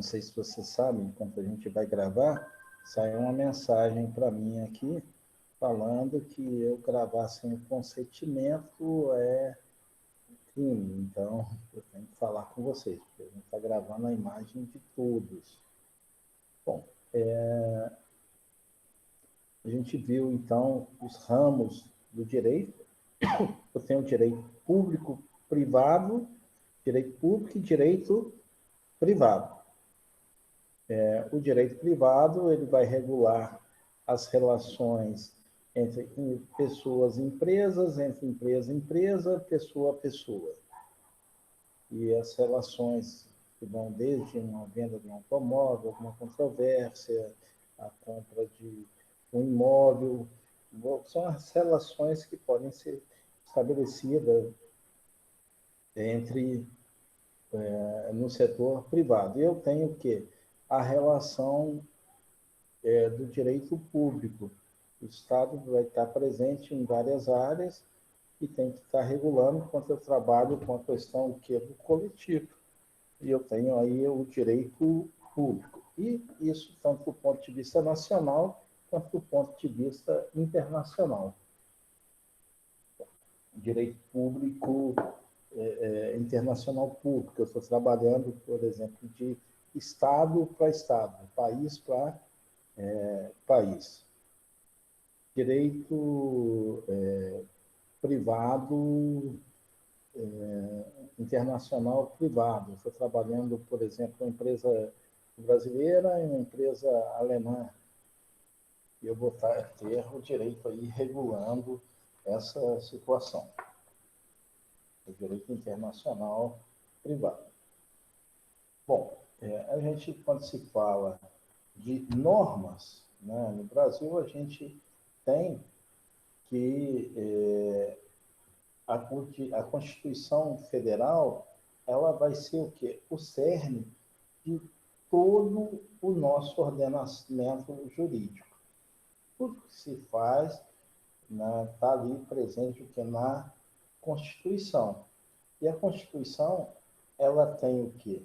sei se você sabe, enquanto a gente vai gravar, saiu uma mensagem para mim aqui, falando que eu gravar sem o consentimento é crime. Então, eu tenho que falar com vocês, porque a gente está gravando a imagem de todos. Bom, a gente viu, então, os ramos do direito. Eu tenho direito público, privado, direito público e direito privado. O direito privado ele vai regular as relações entre pessoas e empresas, entre empresa e empresa, pessoa a pessoa. E as relações que vão desde uma venda de um automóvel, alguma controvérsia, a compra de um imóvel, são as relações que podem ser estabelecidas entre no setor privado. E eu tenho o quê? A relação do direito público. O Estado vai estar presente em várias áreas e tem que estar regulando quanto eu trabalho com a questão do coletivo. E eu tenho aí o direito público. E isso tanto do ponto de vista nacional quanto do ponto de vista internacional. Direito público internacional público. Eu estou trabalhando, por exemplo, de Estado para Estado, país para país. Direito privado, internacional privado. Estou trabalhando, por exemplo, com uma empresa brasileira e uma empresa alemã. E eu vou ter o direito aí regulando essa situação. O direito internacional privado. Bom, a gente, quando se fala de normas, né, no Brasil, a gente tem que a Constituição Federal ela vai ser o quê? O cerne de todo o nosso ordenamento jurídico. Tudo que se faz está ali presente o que na Constituição. E a Constituição ela tem o quê?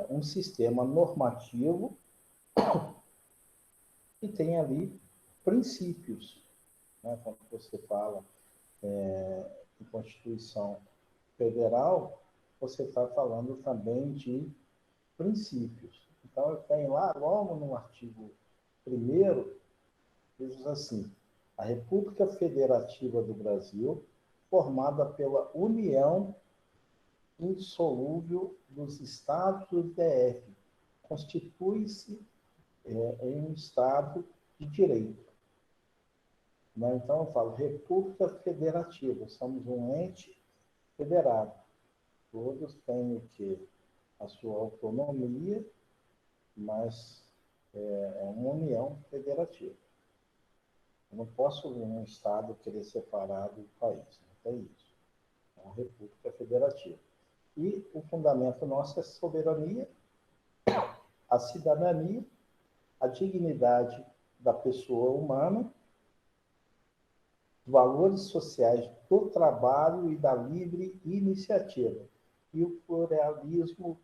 Um sistema normativo e tem ali princípios. Né? Quando você fala em Constituição Federal, você está falando também de princípios. Então, eu tenho lá, logo no artigo 1º, diz assim: a República Federativa do Brasil, formada pela união insolúvel dos Estados do DF, constitui-se em um Estado de direito. Né? Então, eu falo República Federativa, somos um ente federado. Todos têm o quê? A sua autonomia, mas é uma união federativa. Eu não posso, um Estado, querer separar do país. Não tem isso. É uma República Federativa. E o fundamento nosso é a soberania, a cidadania, a dignidade da pessoa humana, valores sociais do trabalho e da livre iniciativa, e o pluralismo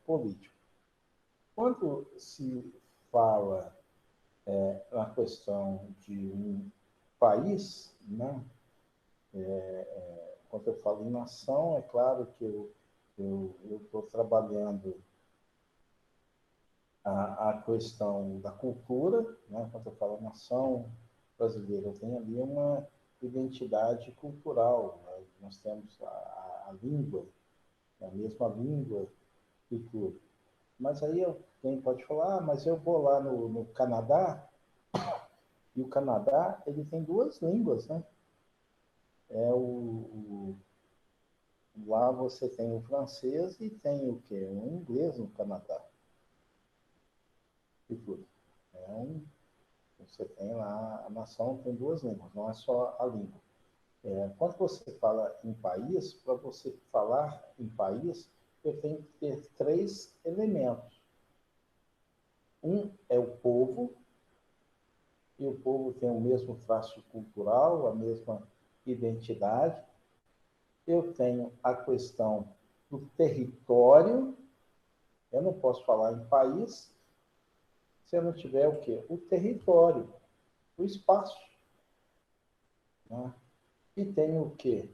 político. Quando se fala na questão de um país, né, quando eu falo em nação, é claro que eu estou trabalhando a questão da cultura, né? Quando eu falo nação brasileira, eu tenho ali uma identidade cultural. Né? Nós temos a língua, a mesma língua e tudo. Mas aí alguém pode falar, mas eu vou lá no Canadá, e o Canadá ele tem duas línguas, né? Lá você tem o francês e tem o quê? O inglês no Canadá. E tudo. Você tem lá, a nação tem duas línguas, não é só a língua. Quando você fala em país, para você falar em país, eu tenho que ter 3 elementos. Um é o povo, e o povo tem o mesmo traço cultural, a mesma identidade. Eu tenho a questão do território, Eu não posso falar em país se eu não tiver o quê? O território, o espaço. Né? E tem o quê?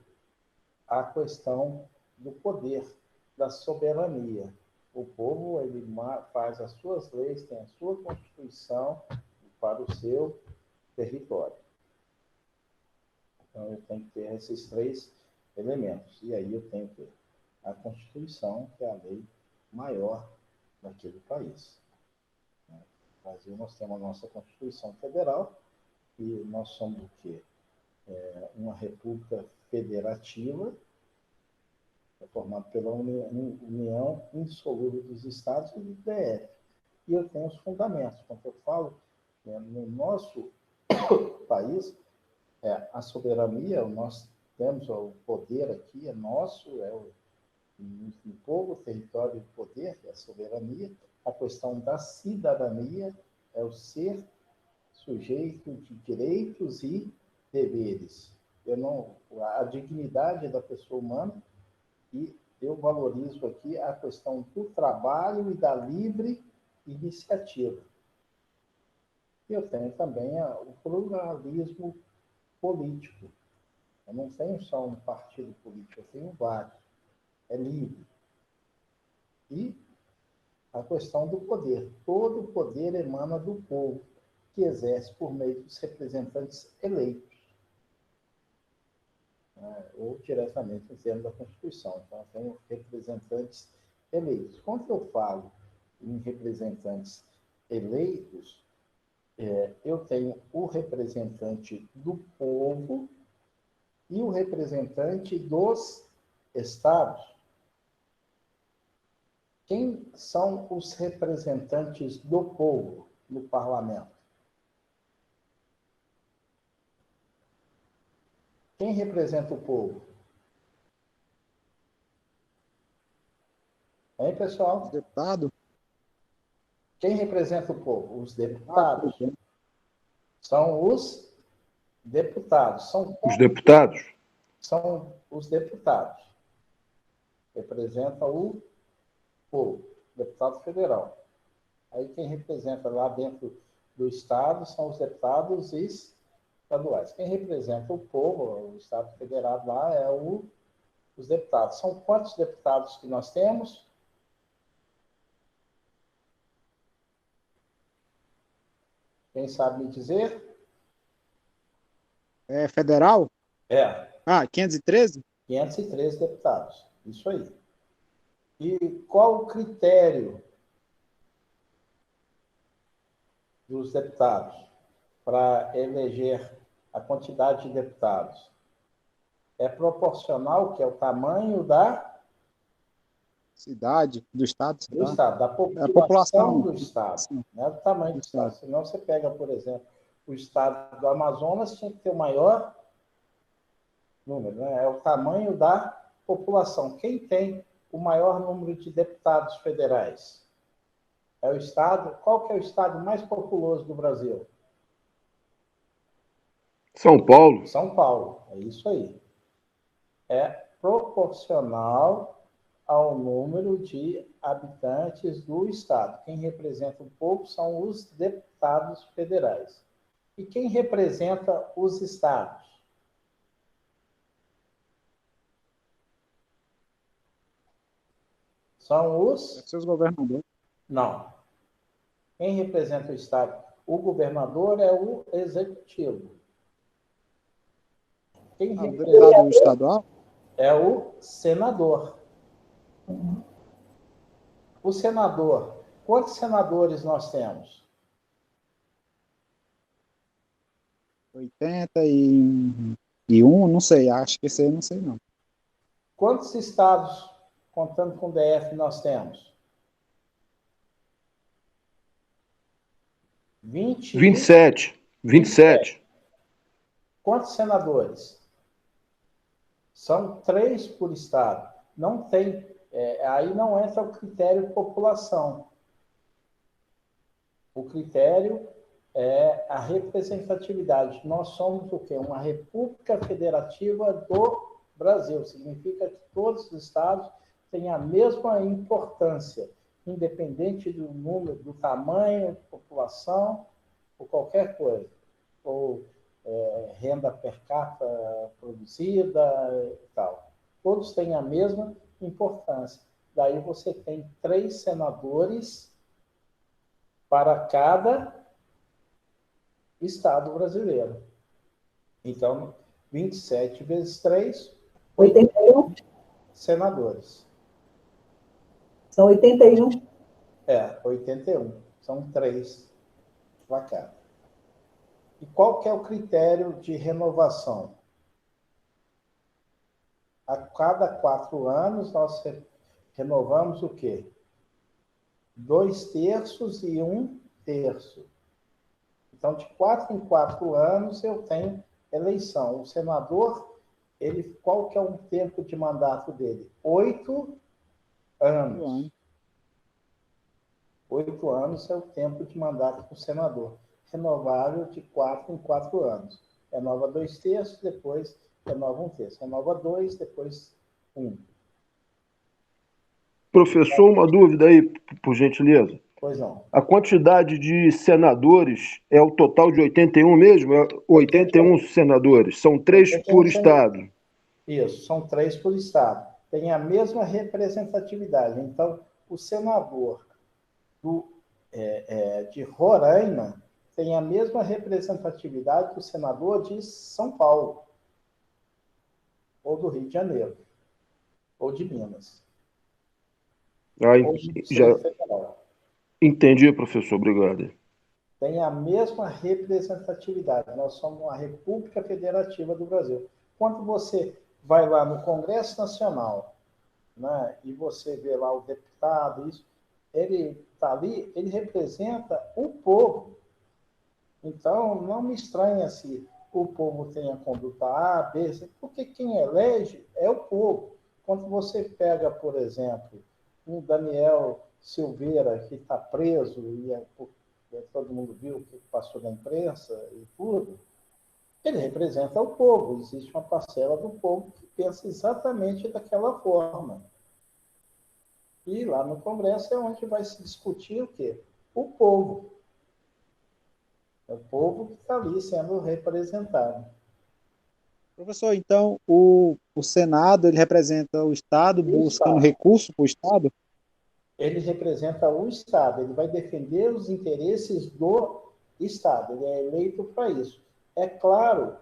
A questão do poder, da soberania. O povo ele faz as suas leis, tem a sua Constituição para o seu território. Então, eu tenho que ter esses três elementos. E aí eu tenho que ter a Constituição, que é a lei maior daquele país. No Brasil, nós temos a nossa Constituição Federal, e nós somos o quê? Uma república federativa, formada pela União Indissolúvel dos Estados e do DF. E eu tenho os fundamentos. Quando eu falo, no nosso país, a soberania, nós temos o poder aqui, é nosso, é o povo, o território e o poder, é a soberania. A questão da cidadania é o ser sujeito de direitos e deveres. A dignidade da pessoa humana, e eu valorizo aqui a questão do trabalho e da livre iniciativa. Eu tenho também o pluralismo político. Eu não tenho só um partido político, eu tenho vários. É livre. E a questão do poder. Todo o poder emana do povo, que exerce por meio dos representantes eleitos, né? Ou diretamente em termos da Constituição. Então, eu tenho representantes eleitos. Quando eu falo em representantes eleitos, eu tenho o representante do povo e o representante dos estados. Quem são os representantes do povo no parlamento? Quem representa o povo? Hein, pessoal? Deputado? Quem representa o povo? Os deputados. São os deputados. Os deputados? São os deputados. Representa o povo, deputado federal. Aí quem representa lá dentro do Estado são os deputados estaduais. Quem representa o povo, o Estado federado lá, é os deputados. São quantos deputados que nós temos? Quem sabe me dizer? É federal? É. 513? 513 deputados. Isso aí. E qual o critério dos deputados para eleger a quantidade de deputados? É proporcional, que é o tamanho da Cidade, do estado, do Estado, da população do Estado, né? Do tamanho do Estado. Senão você pega, por exemplo, o Estado do Amazonas, tinha que ter o maior número, né? É o tamanho da população. Quem tem o maior número de deputados federais? É o Estado. Qual que é o Estado mais populoso do Brasil? São Paulo. São Paulo, é isso aí. É proporcional ao número de habitantes do Estado. Quem representa o povo são os deputados federais. E quem representa os estados? São os... Seus governadores. Não. Quem representa o estado? O governador é o executivo. Quem o deputado estadual? É o senador. O senador. Quantos senadores nós temos? 81, não sei. Acho que esse aí eu não sei, não. Quantos estados, contando com o DF, nós temos? 27. Quantos senadores? São 3 por estado. Não tem... aí não entra o critério população. O critério é a representatividade. Nós somos o quê? Uma república federativa do Brasil. Significa que todos os estados têm a mesma importância. independente do número, do tamanho, população, ou qualquer coisa, ou renda per capita produzida e tal. Todos têm a mesma importância. Daí você tem 3 senadores para cada estado brasileiro. Então, 27 vezes 3, 81. senadores. São 81. 81. São 3 para cada. E qual que é o critério de renovação? A cada 4 anos, nós renovamos o quê? 2/3 e 1/3. Então, de 4 em 4 anos, eu tenho eleição. O senador, qual que é o tempo de mandato dele? 8 anos. 8 anos é o tempo de mandato do senador. Renovável de 4 em 4 anos. Renova 2/3, depois renova 1/3. Renova 2, depois 1. Professor, uma dúvida aí, por gentileza. Pois não. A quantidade de senadores é o total de 81 mesmo? 81 senadores. São 3 por estado. Isso, são 3 por estado. Tem a mesma representatividade. Então, o senador de Roraima tem a mesma representatividade que o senador de São Paulo, ou do Rio de Janeiro, ou de Minas. Já entendi, professor. Obrigado. Tem a mesma representatividade. Nós somos uma República Federativa do Brasil. Quando você vai lá no Congresso Nacional, né, e você vê lá o deputado, ele está ali, ele representa o povo. Então, não me estranha se o povo tem a conduta A, B, C, porque quem elege é o povo. Quando você pega, por exemplo, um Daniel Silveira, que está preso, e todo mundo viu o que passou na imprensa e tudo, ele representa o povo. Existe uma parcela do povo que pensa exatamente daquela forma. E lá no Congresso é onde vai se discutir o quê? O povo. É o povo que está ali sendo representado. Professor, então o Senado ele representa o Estado buscando recurso para o Estado? Ele representa o Estado, ele vai defender os interesses do Estado, ele é eleito para isso. É claro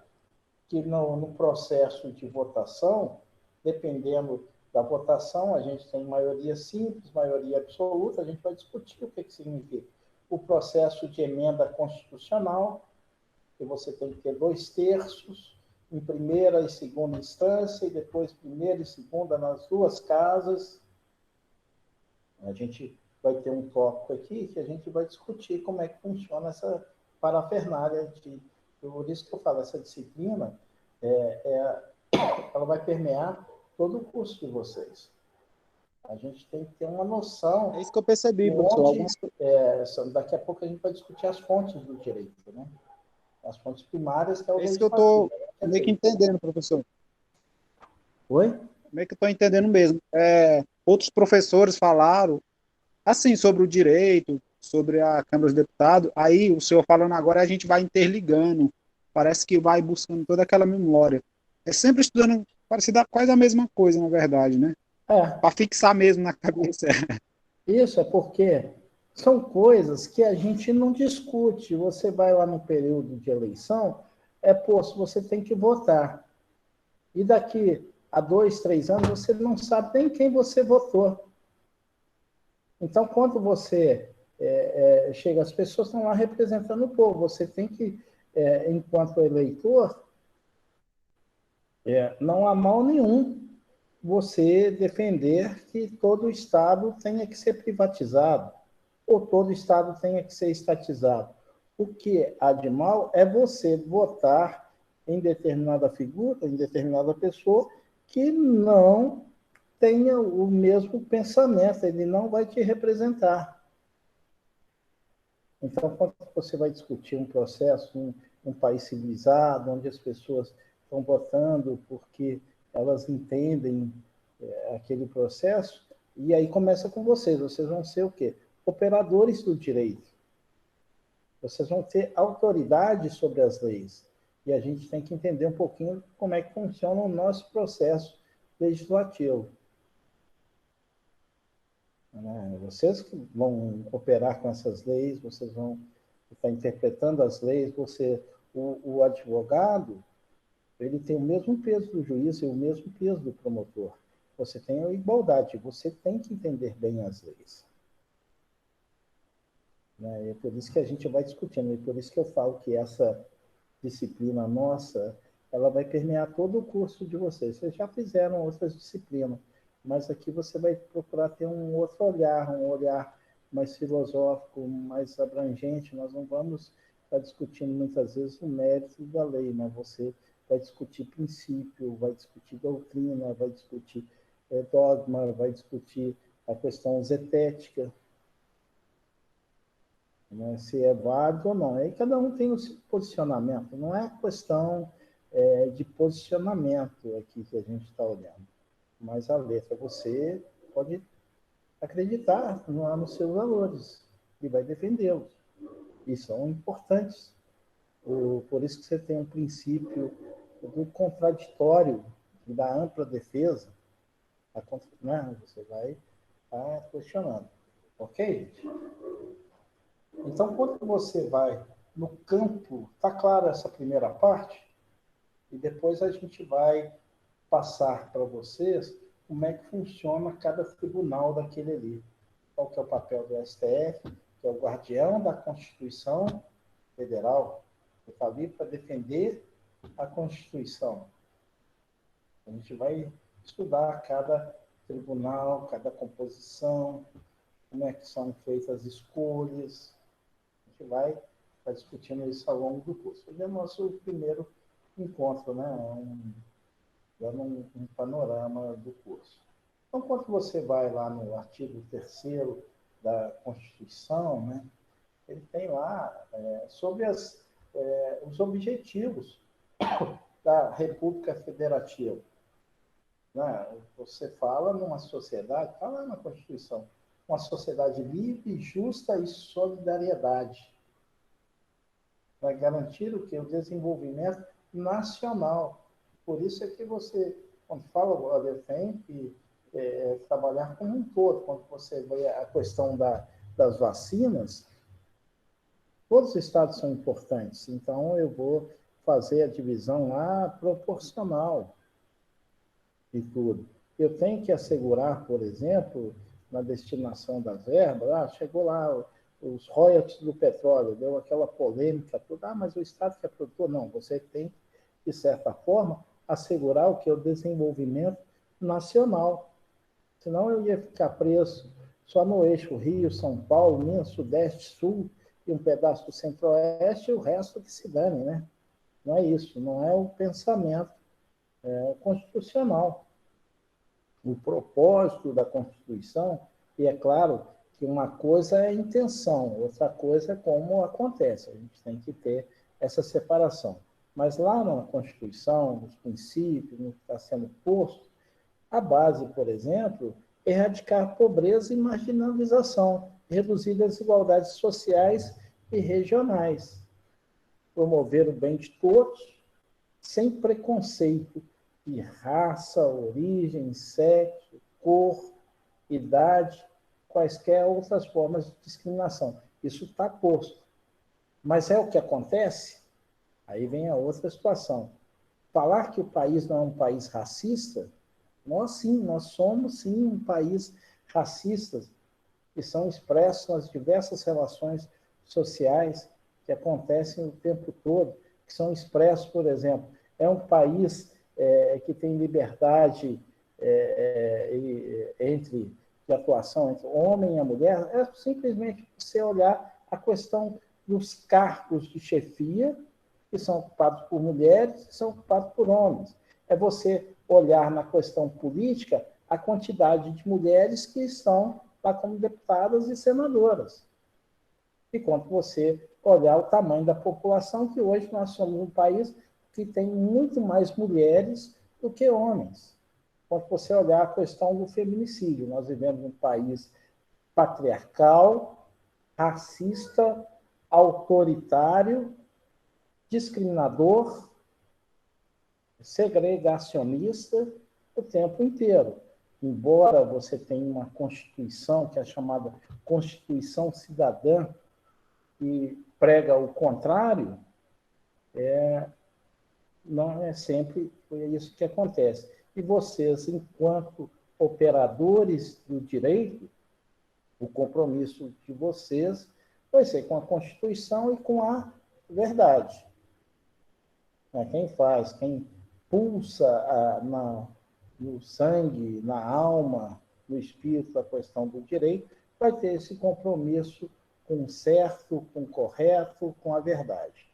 que no processo de votação, dependendo da votação, a gente tem maioria simples, maioria absoluta, a gente vai discutir o que significa. O processo de emenda constitucional, que você tem que ter 2/3 em primeira e segunda instância, e depois primeira e segunda nas 2 casas. A gente vai ter um tópico aqui que a gente vai discutir como é que funciona essa parafernália. Por isso que eu falo, essa disciplina, ela vai permear todo o curso de vocês. A gente tem que ter uma noção. É isso que eu percebi, professor. Daqui a pouco a gente vai discutir as fontes do direito, né? As fontes primárias, que é o É isso que eu estou meio que entendendo, professor. Oi? Meio que eu estou entendendo mesmo. Outros professores falaram, assim, sobre o direito, sobre a Câmara dos Deputados, aí o senhor falando agora, a gente vai interligando, parece que vai buscando toda aquela memória. É sempre estudando, parece dar quase a mesma coisa, na verdade, né? Para fixar mesmo na cabeça. Isso é porque são coisas que a gente não discute. Você vai lá no período de eleição, você tem que votar. E daqui a 2, 3 anos, você não sabe nem quem você votou. Então, quando você chega, as pessoas estão lá representando o povo. Você tem que, enquanto eleitor, não há mal nenhum você defender que todo o Estado tenha que ser privatizado, ou todo o Estado tenha que ser estatizado. O que há de mal é você votar em determinada figura, em determinada pessoa, que não tenha o mesmo pensamento, ele não vai te representar. Então, quando você vai discutir um processo, um país civilizado, onde as pessoas estão votando porque elas entendem aquele processo, E aí começa com vocês vão ser o quê? Operadores do direito. Vocês vão ter autoridade sobre as leis. E a gente tem que entender um pouquinho como é que funciona o nosso processo legislativo. Vocês que vão operar com essas leis, vocês vão estar interpretando as leis, o advogado, ele tem o mesmo peso do juiz e o mesmo peso do promotor. Você tem a igualdade, você tem que entender bem as leis. É por isso que a gente vai discutindo, e por isso que eu falo que essa disciplina nossa, ela vai permear todo o curso de vocês. Vocês já fizeram outras disciplinas, mas aqui você vai procurar ter um outro olhar, um olhar mais filosófico, mais abrangente. Nós não vamos estar discutindo muitas vezes o mérito da lei, mas você vai discutir princípio, vai discutir doutrina, vai discutir dogma, vai discutir a questão zetética, né, se é válido ou não. Aí cada um tem o seu posicionamento, não é questão de posicionamento aqui que a gente está olhando, mas a letra, você pode acreditar nos seus valores e vai defendê-los, e são importantes. Por isso que você tem um princípio do contraditório e da ampla defesa, né, você vai estar questionando. Ok, gente? Então, quando você vai no campo, está claro essa primeira parte? E depois a gente vai passar para vocês como é que funciona cada tribunal daquele ali. Qual que é o papel do STF, que é o guardião da Constituição Federal, que está ali para defender a Constituição. A gente vai estudar cada tribunal, cada composição, como é que são feitas as escolhas. A gente vai estar discutindo isso ao longo do curso. Hoje é o nosso primeiro encontro, né? Dando um panorama do curso. Então, quando você vai lá no artigo 3º da Constituição, né, ele tem lá sobre os objetivos da República Federativa. Né? Você fala numa sociedade, está lá na Constituição, uma sociedade livre, justa e solidariedade. Vai garantir o quê? O desenvolvimento nacional. Por isso é que você, quando fala, olha, tem que trabalhar como um todo. Quando você vê a questão das vacinas, todos os estados são importantes. Então, eu vou fazer a divisão lá proporcional de tudo. Eu tenho que assegurar, por exemplo, na destinação das verbas, chegou lá os royalties do petróleo, deu aquela polêmica toda, mas o Estado que é produtor, não, você tem, de certa forma, assegurar o que é o desenvolvimento nacional. Senão eu ia ficar preso só no eixo Rio, São Paulo, Minas, Sudeste, Sul, e um pedaço do Centro-Oeste, e o resto que se dane, né? Não é isso, não é o pensamento constitucional. O propósito da Constituição, e é claro que uma coisa é a intenção, outra coisa é como acontece. A gente tem que ter essa separação. Mas lá na Constituição, nos princípios, no que está sendo posto, a base, por exemplo, é erradicar a pobreza e marginalização, reduzir desigualdades sociais e regionais, promover o bem de todos, sem preconceito de raça, origem, sexo, cor, idade, quaisquer outras formas de discriminação. Isso está posto. Mas é o que acontece? Aí vem a outra situação. Falar que o país não é um país racista, nós somos sim um país racista, que são expressos nas diversas relações sociais que acontecem o tempo todo, que são expressos, por exemplo, é um país que tem liberdade de atuação entre o homem e a mulher, é simplesmente você olhar a questão dos cargos de chefia, que são ocupados por mulheres, que são ocupados por homens. É você olhar na questão política a quantidade de mulheres que estão lá como deputadas e senadoras. E quando você olhar o tamanho da população, que hoje nós somos um país que tem muito mais mulheres do que homens. quando você olhar a questão do feminicídio. Nós vivemos num país patriarcal, racista, autoritário, discriminador, segregacionista o tempo inteiro. Embora você tenha uma Constituição, que é chamada Constituição Cidadã, que prega o contrário, não é sempre isso que acontece. E vocês, enquanto operadores do direito, o compromisso de vocês vai ser com a Constituição e com a verdade. Quem faz, quem pulsa no sangue, na alma, no espírito, a questão do direito, vai ter esse compromisso com o certo, com o correto, com a verdade.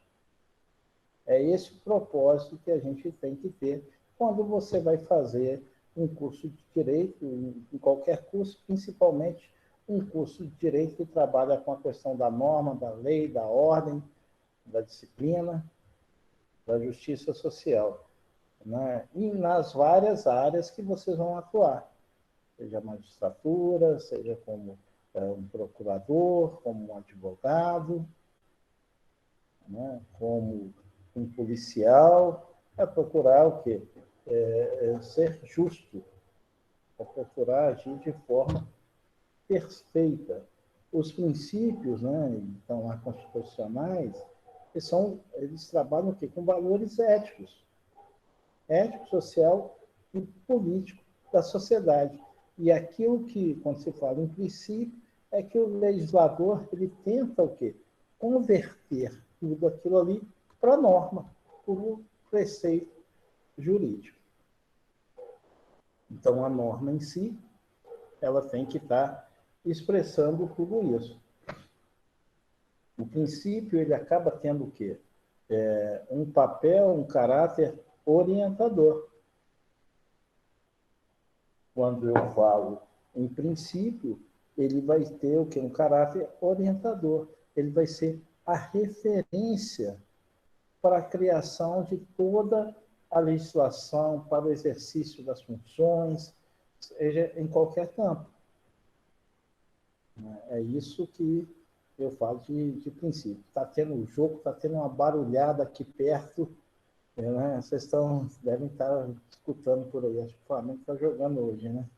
É esse o propósito que a gente tem que ter quando você vai fazer um curso de direito, em qualquer curso, principalmente um curso de direito que trabalha com a questão da norma, da lei, da ordem, da disciplina, da justiça social, né? E nas várias áreas que vocês vão atuar, seja magistratura, seja como um procurador, como um advogado, né? Como um policial, é procurar o quê? Ser justo, é procurar agir de forma perfeita. Os princípios, né, então, lá constitucionais, eles trabalham o quê? Com valores éticos, ético, social e político da sociedade. E aquilo que, quando se fala em princípio, é que o legislador ele tenta o quê? Converter tudo aquilo ali para a norma, para o preceito jurídico. Então, a norma em si, ela tem que estar expressando tudo isso. O princípio, ele acaba tendo o quê? Um papel, um caráter orientador. Quando eu falo em princípio, ele vai ter o quê? Um caráter orientador. Ele vai ser a referência para a criação de toda a legislação, para o exercício das funções, seja em qualquer campo. É isso que eu falo de princípio. Está tendo um jogo, está tendo uma barulhada aqui perto, né? Vocês devem estar escutando por aí. Acho que o Flamengo está jogando hoje, né?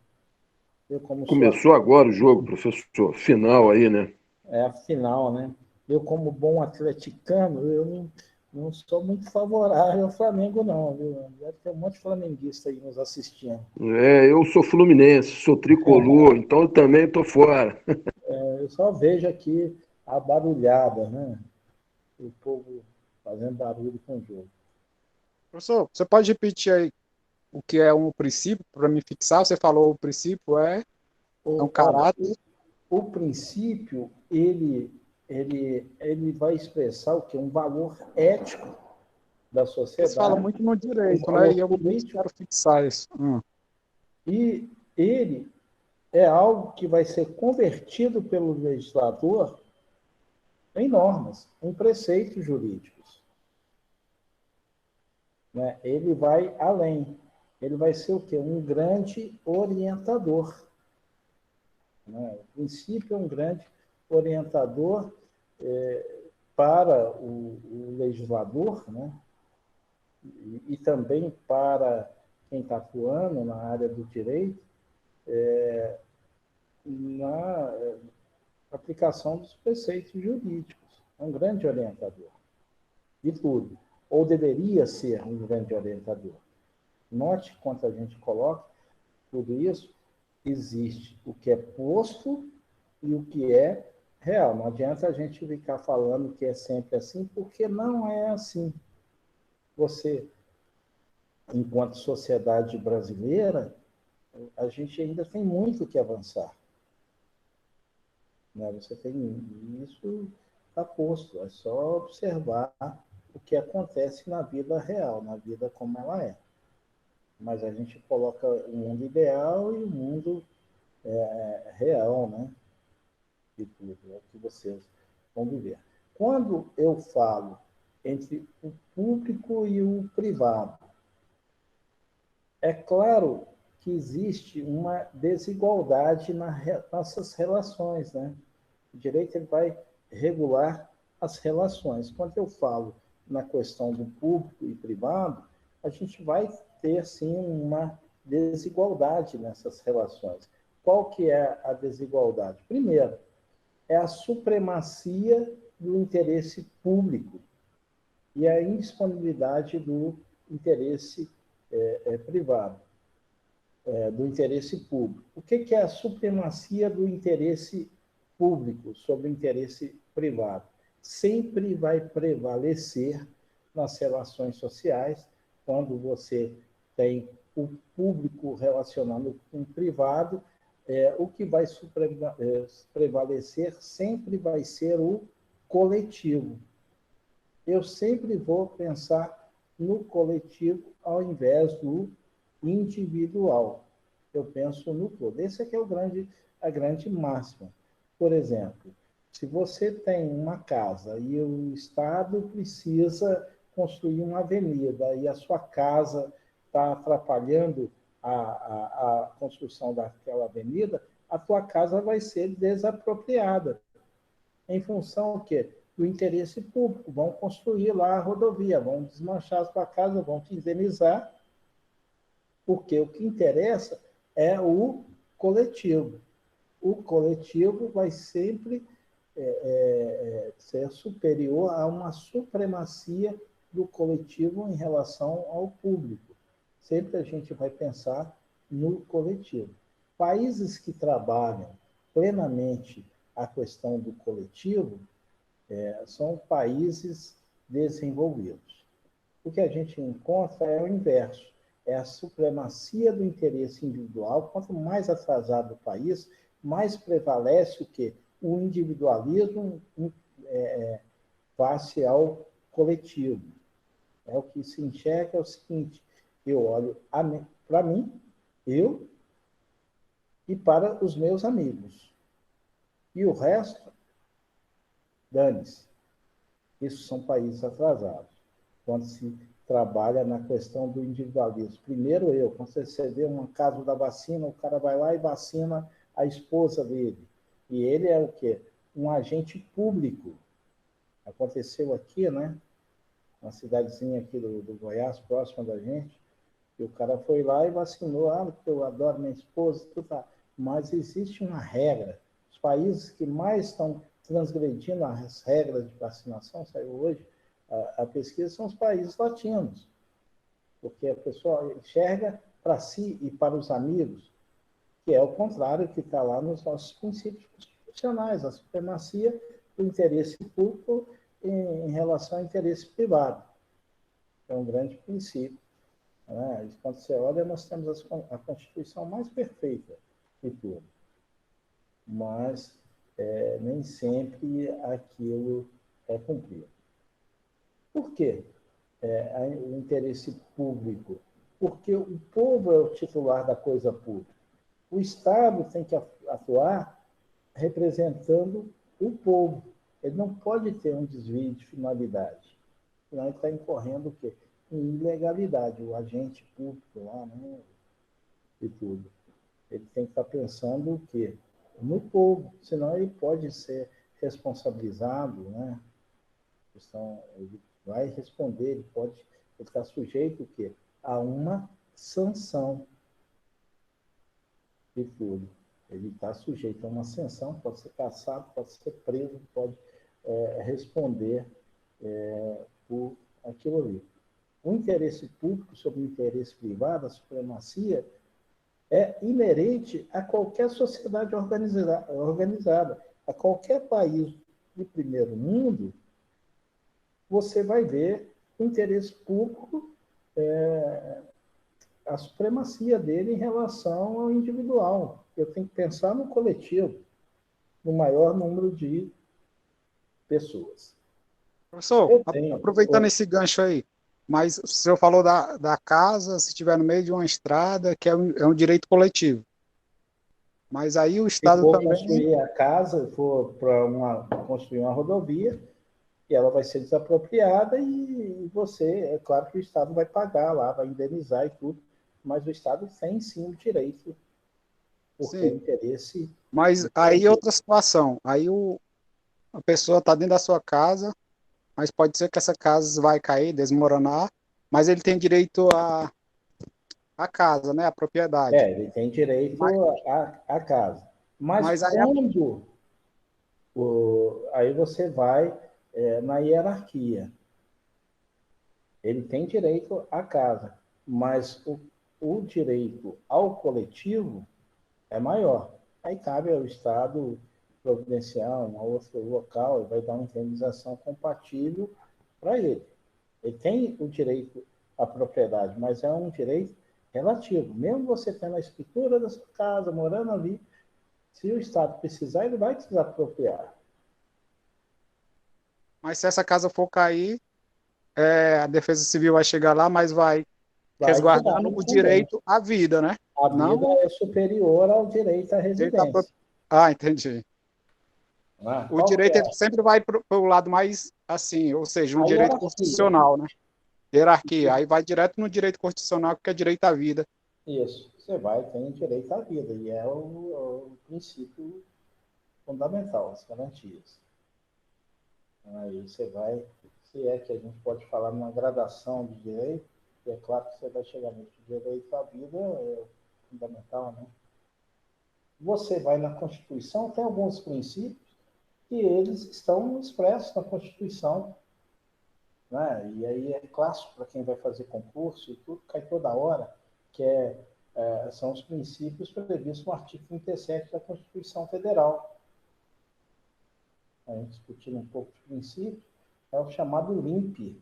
Começou agora o jogo, professor. Final aí, né? É a final, né? Eu, como bom atleticano, eu não sou muito favorável ao Flamengo, não, viu? Deve ter um monte de flamenguista aí nos assistindo. Eu sou fluminense, sou tricolor, então eu também estou fora. Eu só vejo aqui a barulhada, né? O povo fazendo barulho com o jogo. Professor, você pode repetir aí o que é um princípio para me fixar? Você falou o princípio é um caráter. O princípio, ele vai expressar o quê? Um valor ético da sociedade. Você fala muito no direito, né? E eu quero fixar isso. E ele é algo que vai ser convertido pelo legislador em normas, em preceitos jurídicos. Né? Ele vai além. Ele vai ser o quê? Um grande orientador. Né? O princípio é um grande orientador para o legislador, né? E também para quem está atuando na área do direito, na aplicação dos preceitos jurídicos. É um grande orientador de tudo, ou deveria ser um grande orientador. Note quanto a gente coloca tudo isso, existe o que é posto e o que é real. Não adianta a gente ficar falando que é sempre assim, porque não é assim. Você, enquanto sociedade brasileira, a gente ainda tem muito que avançar. Né? Você tem isso, está posto, é só observar o que acontece na vida real, na vida como ela é. Mas a gente coloca o mundo ideal e o mundo real, né? De tudo, é o que vocês vão viver. Quando eu falo entre o público e o privado, é claro que existe uma desigualdade nas nossas relações, né? O direito ele vai regular as relações. Quando eu falo na questão do público e privado, a gente vai ter, sim, uma desigualdade nessas relações. Qual que é a desigualdade? Primeiro, é a supremacia do interesse público e a indisponibilidade do interesse privado, do interesse público. O que é a supremacia do interesse público sobre o interesse privado? Sempre vai prevalecer nas relações sociais, quando você tem o público relacionando com o privado, o que vai prevalecer sempre vai ser o coletivo. Eu sempre vou pensar no coletivo ao invés do individual. Eu penso no todo. Esse aqui é a grande máxima. Por exemplo, se você tem uma casa e o Estado precisa construir uma avenida e a sua casa está atrapalhando a construção daquela avenida, a tua casa vai ser desapropriada. Em função do quê? Do interesse público. Vão construir lá a rodovia, vão desmanchar a sua casa, vão te indenizar, porque o que interessa é o coletivo. O coletivo vai sempre ser superior a uma supremacia do coletivo em relação ao público. Sempre a gente vai pensar no coletivo. Países que trabalham plenamente a questão do coletivo são países desenvolvidos. O que a gente encontra é o inverso, é a supremacia do interesse individual. Quanto mais atrasado o país, mais prevalece o quê? O individualismo face ao coletivo. O que se enxerga é o seguinte: eu olho para mim, eu, e para os meus amigos. E o resto, dane-se. Isso são países atrasados, quando se trabalha na questão do individualismo. Primeiro eu, quando você vê um caso da vacina, o cara vai lá e vacina a esposa dele. E ele é o quê? Um agente público. Aconteceu aqui, né? Uma cidadezinha aqui do Goiás, próxima da gente, e o cara foi lá e vacinou. Porque eu adoro minha esposa, tudo tá. Mas existe uma regra. Os países que mais estão transgredindo as regras de vacinação, saiu hoje a pesquisa, são os países latinos, porque a pessoa enxerga para si e para os amigos, que é o contrário que está lá nos nossos princípios constitucionais, a supremacia do interesse público em relação ao interesse privado. É um grande princípio. Né? Quando você olha, nós temos a Constituição mais perfeita de tudo. Mas nem sempre aquilo é cumprido. Por quê? O interesse público? Porque o povo é o titular da coisa pública. O Estado tem que atuar representando o povo. Ele não pode ter um desvio de finalidade. Senão ele está incorrendo o quê? Em ilegalidade. O agente público lá, né? E tudo. Ele tem que estar pensando o quê? No povo. Senão ele pode ser responsabilizado, né? Ele vai responder, ele está sujeito o quê? A uma sanção de tudo. Ele está sujeito a uma sanção, pode ser cassado, pode ser preso, pode responder por aquilo ali. O interesse público sobre o interesse privado, a supremacia, é inerente a qualquer sociedade organizada. A qualquer país de primeiro mundo, você vai ver o interesse público, a supremacia dele em relação ao individual. Eu tenho que pensar no coletivo, no maior número de pessoas. Professor, aproveitando esse gancho aí, mas o senhor falou da casa, se estiver no meio de uma estrada, que é um direito coletivo. Mas aí o Estado também... Se também... construir a casa, for para construir uma rodovia, e ela vai ser desapropriada e você, é claro que o Estado vai pagar lá, vai indenizar e tudo, mas o Estado tem sim o direito, porque é Sim, interesse mas do aí coletivo. outra situação. Aí a pessoa está dentro da sua casa, mas pode ser que essa casa vai cair, desmoronar, mas ele tem direito à casa, né? À propriedade. Ele tem direito Mas, à casa. Mas mas aí quando aí você vai na hierarquia. Ele tem direito à casa, mas o direito ao coletivo é maior. Aí cabe ao Estado providenciar um outro local e vai dar uma indenização compatível para ele. Ele tem o direito à propriedade, mas é um direito relativo. Mesmo você tendo a escritura da sua casa, morando ali, se o Estado precisar, ele vai te desapropriar. mas se essa casa for cair, a Defesa Civil vai chegar lá, mas vai Vai tirar resguardando o também. direito à vida, né? A vida Não é superior ao direito à o direito à residência. Ah, entendi. O Qual que direito ele é sempre vai para o lado mais assim, ou seja, um a direito hierarquia? constitucional, né? Hierarquia. Aí vai direto no direito constitucional, que é direito à vida. Isso, você vai ter direito à vida, e é o princípio fundamental, as garantias. Aí você vai, se é que a gente pode falar numa gradação de direito, e é claro que você vai chegar no direito à vida, é fundamental, né? Você vai na Constituição, tem alguns princípios que eles estão expressos na Constituição, né? E aí é clássico para quem vai fazer concurso e tudo, cai toda hora, que são os princípios previstos no artigo 37 da Constituição Federal. A gente discutindo um pouco de princípio, é o chamado LIMP.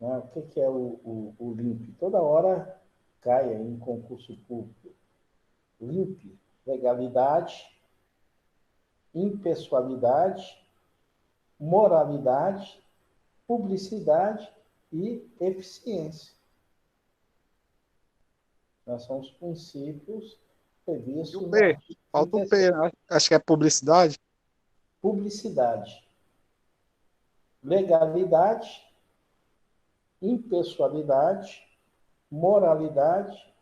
Né? O que é o LIMP? Toda hora cai em concurso público. LIMP, legalidade, impessoalidade, moralidade, publicidade e eficiência. São os princípios E o previstos no P? artigo Falta o 37. P, né? Acho que é publicidade. Publicidade, legalidade, impessoalidade, moralidade,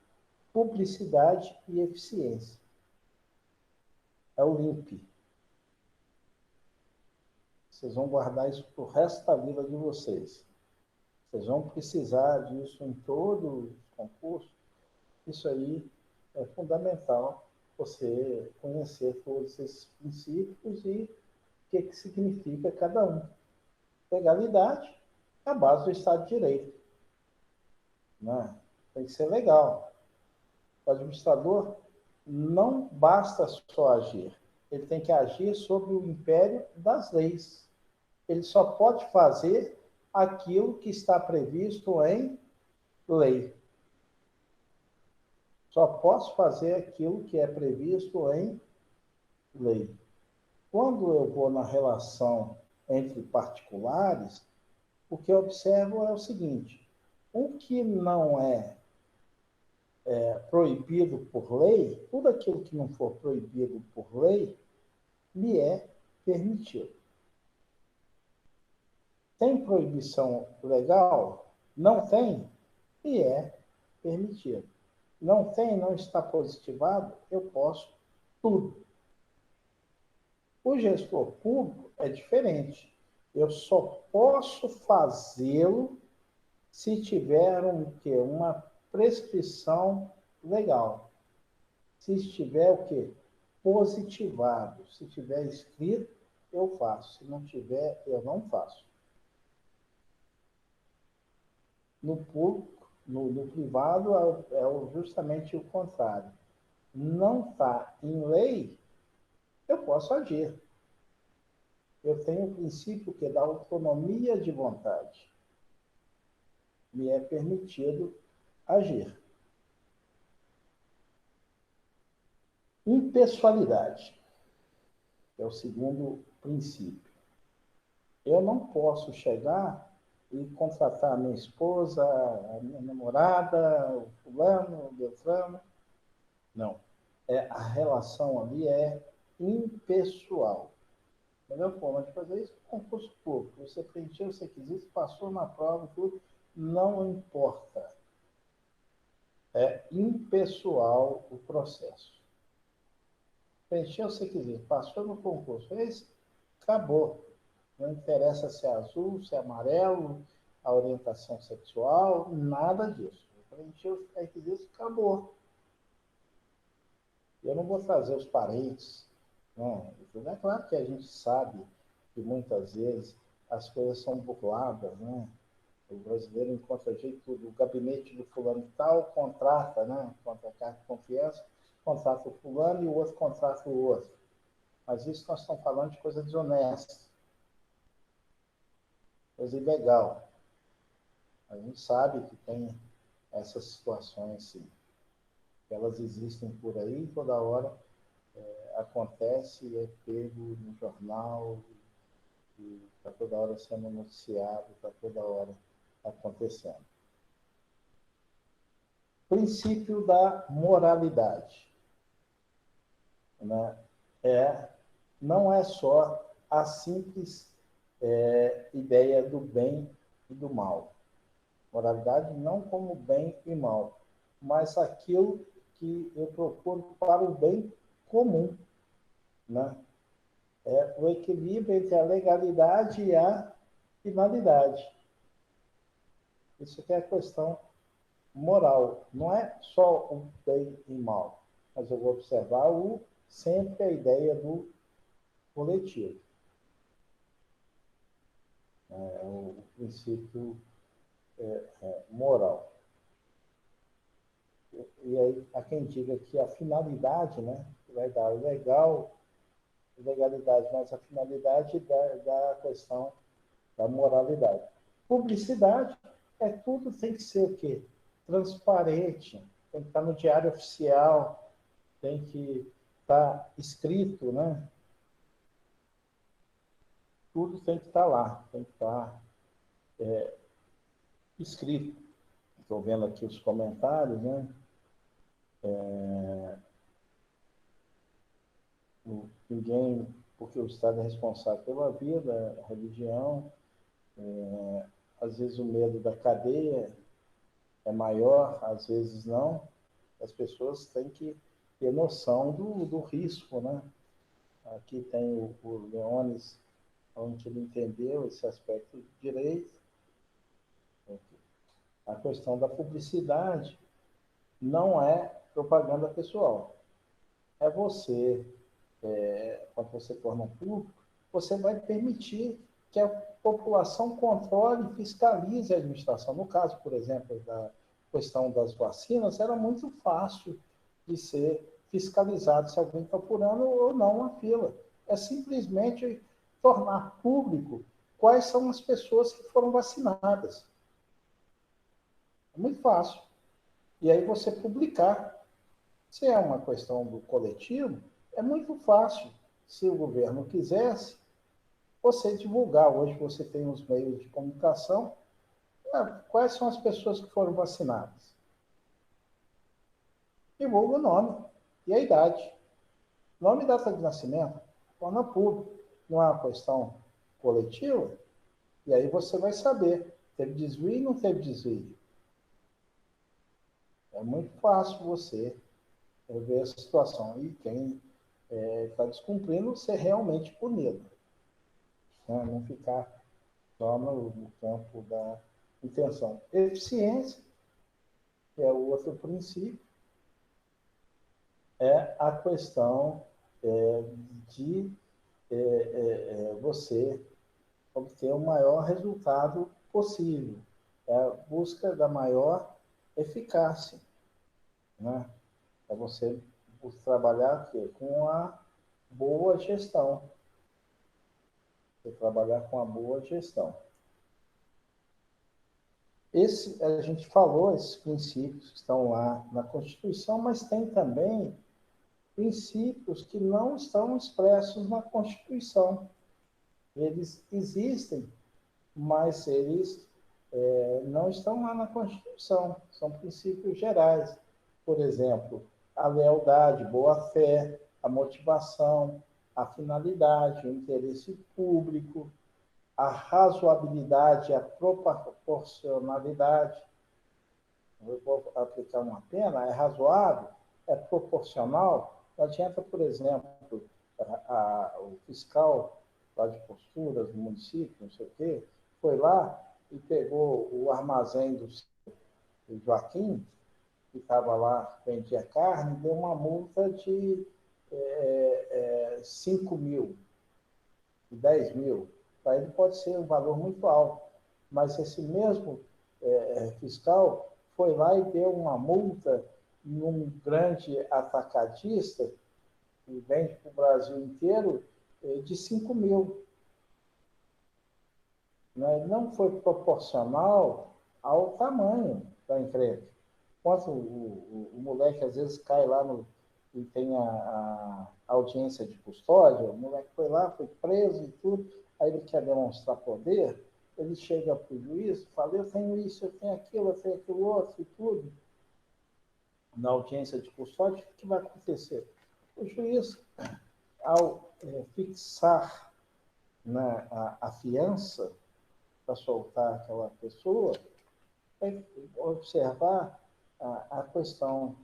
publicidade e eficiência. É o LIMP. Vocês vão guardar isso para o resto da vida de vocês. Vocês vão precisar disso em todos os concursos. Isso aí é fundamental, você conhecer todos esses princípios e o que significa cada um. Legalidade é a base do Estado de Direito. Né? Tem que ser legal. O administrador não basta só agir, ele tem que agir sob o império das leis. Ele só pode fazer aquilo que está previsto em lei. Só posso fazer aquilo que é previsto em lei. Quando eu vou na relação entre particulares, o que eu observo é o seguinte: o que não é proibido por lei, tudo aquilo que não for proibido por lei, me é permitido. Tem proibição legal? Não tem? Me é permitido. Não tem, não está positivado? Eu posso tudo. O gestor público é diferente. Eu só posso fazê-lo se tiver uma prescrição legal. Se estiver o quê? Positivado. Se tiver escrito, eu faço. Se não tiver, eu não faço. No público, no privado, justamente o contrário. Não está em lei, eu posso agir. Eu tenho o princípio que é da autonomia de vontade. Me é permitido agir. Impessoalidade é o segundo princípio. Eu não posso chegar e contratar a minha esposa, a minha namorada, o fulano, o Beltrano. Não. A relação ali é impessoal. A melhor forma de fazer isso é concurso público. Você preencheu os requisitos, passou na prova, tudo, não importa. é impessoal o processo. Preencheu se quiser, passou no concurso, fez, acabou. Não interessa se é azul, se é amarelo, a orientação sexual, nada disso. Preencheu os requisitos, acabou. Eu não vou trazer os parentes, né? É claro que a gente sabe que muitas vezes as coisas são burladas, né? O brasileiro encontra jeito, o gabinete do fulano tal contrata, né? Contra a carta de confiança, contrata o fulano e o outro contrata o outro. Mas isso nós estamos falando de coisa desonesta, coisa ilegal. A gente sabe que tem essas situações, sim. Elas existem por aí, toda hora acontece, é pego no jornal, está toda hora sendo noticiado, está toda hora acontecendo. Princípio da moralidade, né? Não é só a simples ideia do bem e do mal. Moralidade não como bem e mal, mas aquilo que eu procuro para o bem comum, né? É o equilíbrio entre a legalidade e a finalidade. Isso aqui é a questão moral. Não é só o bem e mal, mas eu vou observar sempre a ideia do coletivo. É o princípio moral. E aí, há quem diga que a finalidade, né, vai dar legalidade, mas a finalidade da questão da moralidade. Publicidade tudo tem que ser o quê? Transparente, tem que estar no diário oficial, tem que estar escrito, né? Tudo tem que estar lá, tem que estar escrito. Estou vendo aqui os comentários, né? Ninguém, porque o Estado é responsável pela vida, a religião, às vezes o medo da cadeia é maior, às vezes não. As pessoas têm que ter noção do risco, né? Aqui tem o Leones, onde ele entendeu esse aspecto de direito. A questão da publicidade não é propaganda pessoal. É você, quando você torna um público, você vai permitir que a população controle e fiscalize a administração. No caso, por exemplo, da questão das vacinas, era muito fácil de ser fiscalizado se alguém está apurando ou não uma fila. É simplesmente tornar público quais são as pessoas que foram vacinadas. É muito fácil. E aí você publicar. Se é uma questão do coletivo, é muito fácil. Se o governo quisesse, você divulgar. Hoje você tem os meios de comunicação. Quais são as pessoas que foram vacinadas? Divulga o nome e a idade. Nome e data de nascimento, torna público. Não é uma questão coletiva? E aí você vai saber, teve desvio ou não teve desvio. É muito fácil você ver essa situação. E quem está descumprindo, ser realmente punido. Né? Não ficar só no campo da intenção. Eficiência, que é o outro princípio, é a questão de você obter o maior resultado possível. É a busca da maior eficácia. Né? É você trabalhar aqui, com a boa gestão. Você trabalhar com a boa gestão. A gente falou, esses princípios que estão lá na Constituição, mas tem também princípios que não estão expressos na Constituição. Eles existem, mas eles não estão lá na Constituição. São princípios gerais. Por exemplo, a lealdade, boa-fé, a motivação, a finalidade, o interesse público, a razoabilidade, a proporcionalidade. eu vou aplicar uma pena, é razoável, é proporcional. Não adianta, por exemplo, o fiscal lá de posturas do município, não sei o quê, foi lá e pegou o armazém do Joaquim, que estava lá, vendia carne, deu uma multa de 5 mil, 10 mil. Para ele pode ser um valor muito alto, mas esse mesmo fiscal foi lá e deu uma multa em um grande atacadista, que vende para o Brasil inteiro, de 5 mil. Né? Não foi proporcional ao tamanho da encrenca. Enquanto o moleque às vezes cai lá e tem a audiência de custódia, o moleque foi lá, foi preso e tudo, aí ele quer demonstrar poder, ele chega para o juiz e fala, eu tenho isso, eu tenho aquilo outro e tudo. Na audiência de custódia, o que vai acontecer? O juiz, ao fixar, né, a fiança para soltar aquela pessoa, vai observar a questão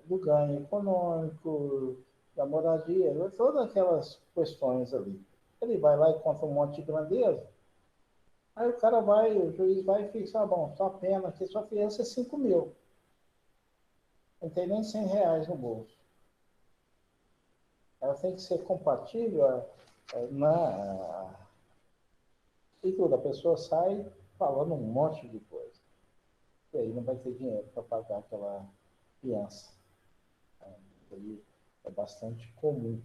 do ganho econômico, da moradia, todas aquelas questões ali. Ele vai lá e conta um monte de grandeza, aí o cara vai, o juiz vai e fixa, bom, sua pena aqui, sua fiança é 5 mil. Não tem nem 100 reais no bolso. Ela tem que ser compatível e tudo. A pessoa sai falando um monte de coisa. E aí não vai ter dinheiro para pagar aquela fiança. Aí é bastante comum.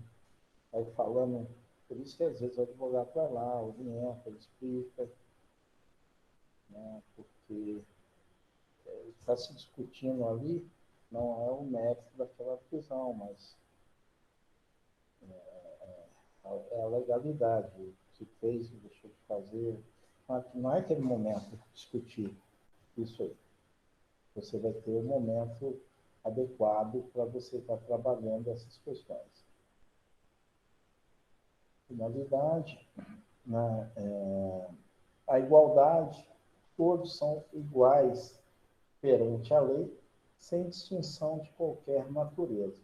Aí falando, por isso que às vezes o advogado vai lá, orienta, explica, né, porque está se discutindo ali, não é o mérito daquela prisão, mas é a legalidade. Se fez, deixou de fazer. Não é aquele momento discutir isso aí. Você vai ter um momento adequado para você estar trabalhando essas questões. Finalidade, né? A igualdade, todos são iguais perante a lei, sem distinção de qualquer natureza.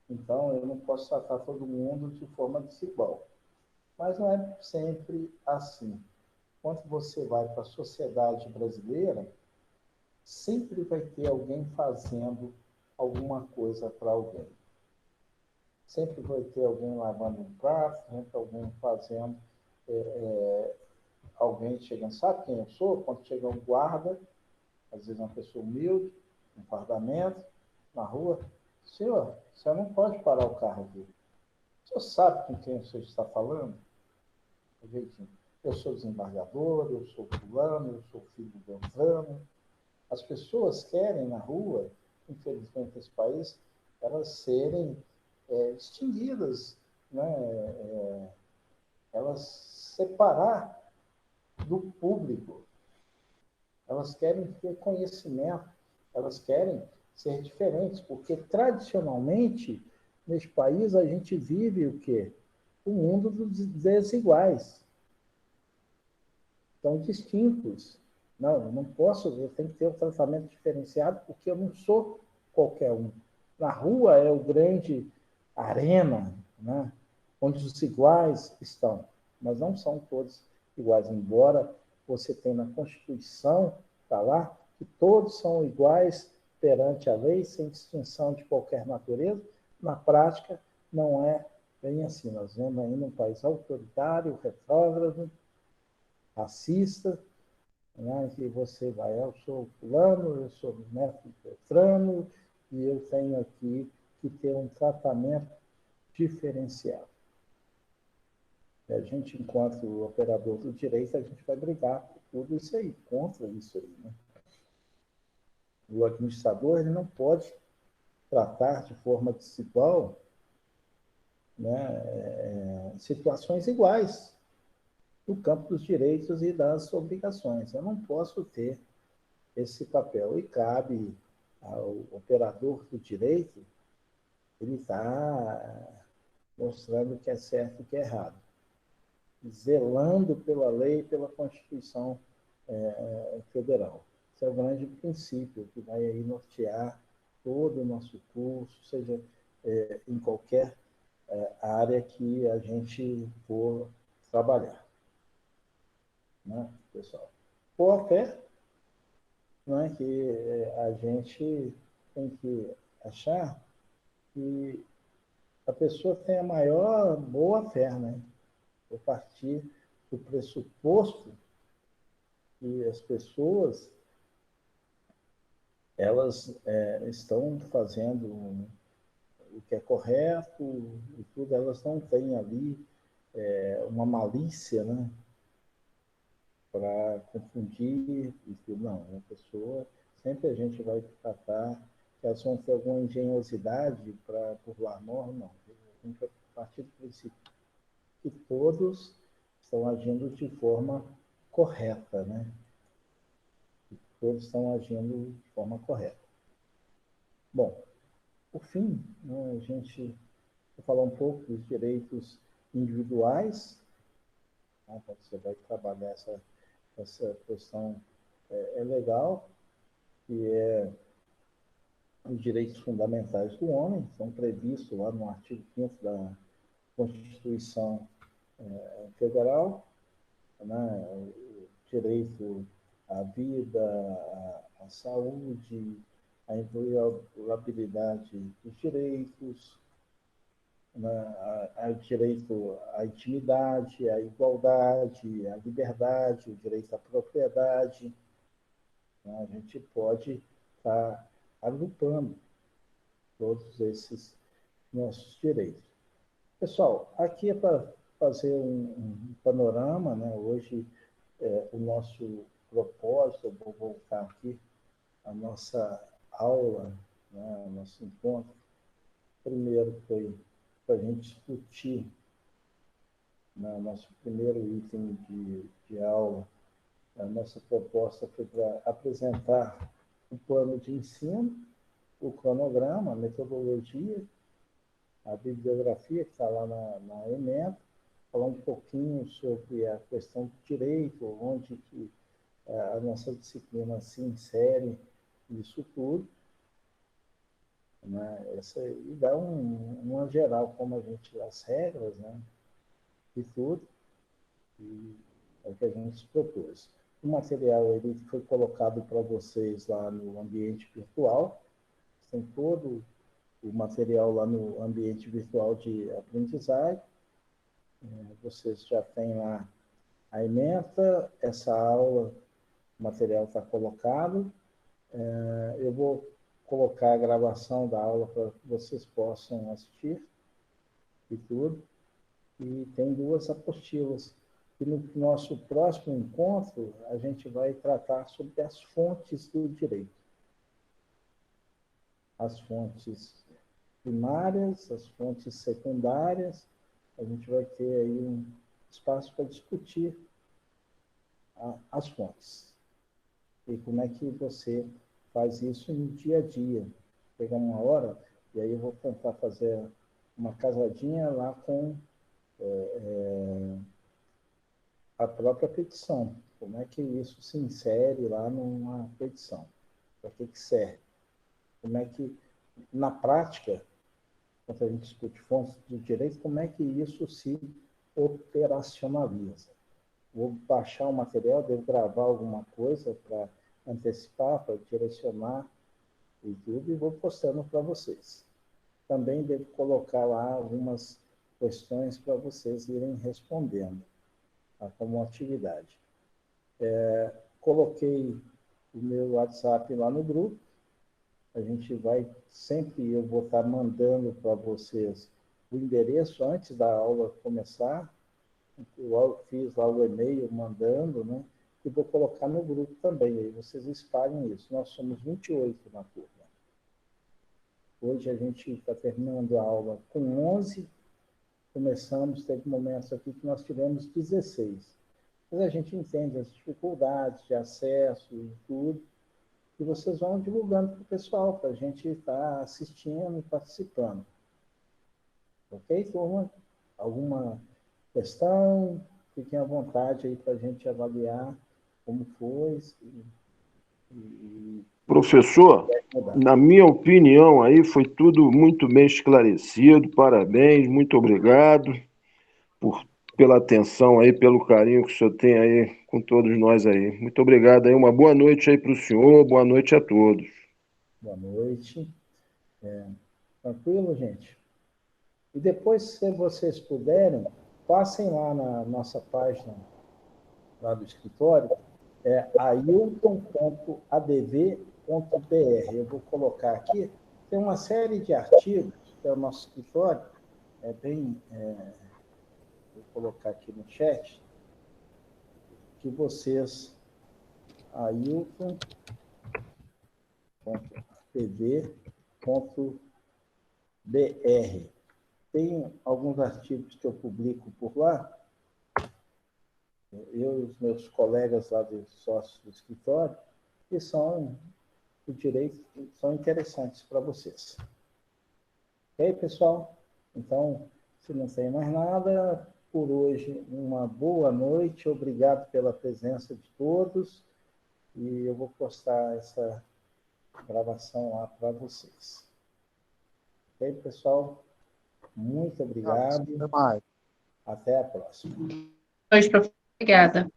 Então, eu não posso tratar todo mundo de forma desigual. Mas não é sempre assim. Quando você vai para a sociedade brasileira, sempre vai ter alguém fazendo alguma coisa para alguém. Sempre vai ter alguém lavando um prato, sempre alguém fazendo, alguém chegando, sabe quem eu sou? Quando chega um guarda, às vezes uma pessoa humilde, um fardamento, na rua, senhor, você não pode parar o carro aqui. O senhor sabe com quem você está falando? Eu sou desembargador, eu sou fulano, eu sou filho do Beltrano. As pessoas querem na rua, infelizmente nesse país, elas serem extinguidas, né? Elas separar do público. Elas querem ter conhecimento, elas querem ser diferentes, porque tradicionalmente nesse país a gente vive o quê? O mundo dos desiguais. São distintos. Não, eu não posso, eu tenho que ter um tratamento diferenciado, porque eu não sou qualquer um. Na rua é o grande arena, né, onde os iguais estão, mas não são todos iguais, embora você tenha na Constituição, está lá, que todos são iguais perante a lei, sem distinção de qualquer natureza. Na prática, não é bem assim. Nós vemos ainda um país autoritário, retrógrado, racista, né, que você vai, eu sou fulano, eu sou neto Beltrano, e eu tenho aqui que ter um tratamento diferenciado. E a gente, enquanto operador do direito, a gente vai brigar por tudo isso aí, contra isso aí. Né? O administrador ele não pode tratar de forma desigual, né, situações iguais no campo dos direitos e das obrigações. Eu não posso ter esse papel. E cabe ao operador do direito, ele está mostrando o que é certo e o que é errado, zelando pela lei e pela Constituição Federal. Esse é o grande princípio que vai aí nortear todo o nosso curso, seja em qualquer área que a gente for trabalhar, né, pessoal? Boa fé, né, que a gente tem que achar que a pessoa tem a maior boa fé, né? A partir do pressuposto que as pessoas elas estão fazendo o que é correto e tudo, elas não têm ali uma malícia, né, para confundir e tudo. Não, a pessoa, sempre a gente vai tratar que elas vão ter alguma engenhosidade para burlar a norma, não. A gente vai partir do princípio que todos estão agindo de forma correta, né? Todos estão agindo de forma correta. Bom, por fim, né, a gente vai falar um pouco dos direitos individuais, né, você vai trabalhar essa questão legal, que é os direitos fundamentais do homem, são previstos lá no artigo 5º da Constituição Federal, né, o direito à vida, à saúde, à inviolabilidade dos direitos, né, ao direito à intimidade, à igualdade, à liberdade, o direito à propriedade. Né, a gente pode estar agrupando todos esses nossos direitos. Pessoal, aqui é para fazer um panorama, né? Hoje, o nosso propósito, eu vou voltar aqui, a nossa aula, né? O nosso encontro, primeiro foi para a gente discutir, né? Nosso primeiro item de aula, a nossa proposta foi para apresentar o plano de ensino, o cronograma, a metodologia, a bibliografia que está lá na ementa, falar um pouquinho sobre a questão do direito, onde que a nossa disciplina se insere nisso tudo, né? E dá uma geral, como a gente, as regras, né? E tudo, e é o que a gente se propôs. O material ele foi colocado para vocês lá no ambiente virtual, tem todo o material lá no ambiente virtual de aprendizagem. Vocês já têm lá a ementa, essa aula, o material está colocado. Eu vou colocar a gravação da aula para que vocês possam assistir e tudo. E tem 2 apostilas. E no nosso próximo encontro, a gente vai tratar sobre as fontes do direito. As fontes primárias, as fontes secundárias. A gente vai ter aí um espaço para discutir as fontes. E como é que você faz isso no dia a dia. Pegar uma hora, e aí eu vou tentar fazer uma casadinha lá com a própria petição. Como é que isso se insere lá numa petição? Para que serve? Como é que, na prática, quando a gente discute fontes de direito, como é que isso se operacionaliza? Vou baixar o material, devo gravar alguma coisa para antecipar, para direcionar e tudo, e vou postando para vocês. Também devo colocar lá algumas questões para vocês irem respondendo, tá, como atividade. Coloquei o meu WhatsApp lá no grupo, a gente vai, sempre eu vou estar mandando para vocês o endereço antes da aula começar, eu fiz lá o e-mail mandando, né? E vou colocar no grupo também, aí vocês espalhem isso. Nós somos 28 na turma. Hoje a gente está terminando a aula com 11, começamos, teve momentos aqui que nós tivemos 16. Mas a gente entende as dificuldades de acesso e tudo, e vocês vão divulgando para o pessoal, para a gente estar assistindo e participando. Ok, turma? Alguma questão? Fiquem à vontade aí para a gente avaliar como foi, Professor, na minha opinião, aí foi tudo muito bem esclarecido. Parabéns, muito obrigado pela atenção aí, pelo carinho que o senhor tem aí com todos nós aí. Muito obrigado aí, uma boa noite aí para o senhor, boa noite a todos. Boa noite. Tranquilo, gente? E depois, se vocês puderem, passem lá na nossa página lá do escritório, ailton.adv.br. Eu vou colocar aqui, tem uma série de artigos que é o nosso escritório, vou colocar aqui no chat, que vocês, ailton.adv.br. Tem alguns artigos que eu publico por lá, eu e os meus colegas lá de sócios do escritório, que são do direito, são interessantes para vocês. Ok, pessoal? Então, se não tem mais nada, por hoje, uma boa noite, obrigado pela presença de todos, e eu vou postar essa gravação lá para vocês. Ok, pessoal? Muito obrigado. Até mais. Até a próxima. Pois, professor, obrigada.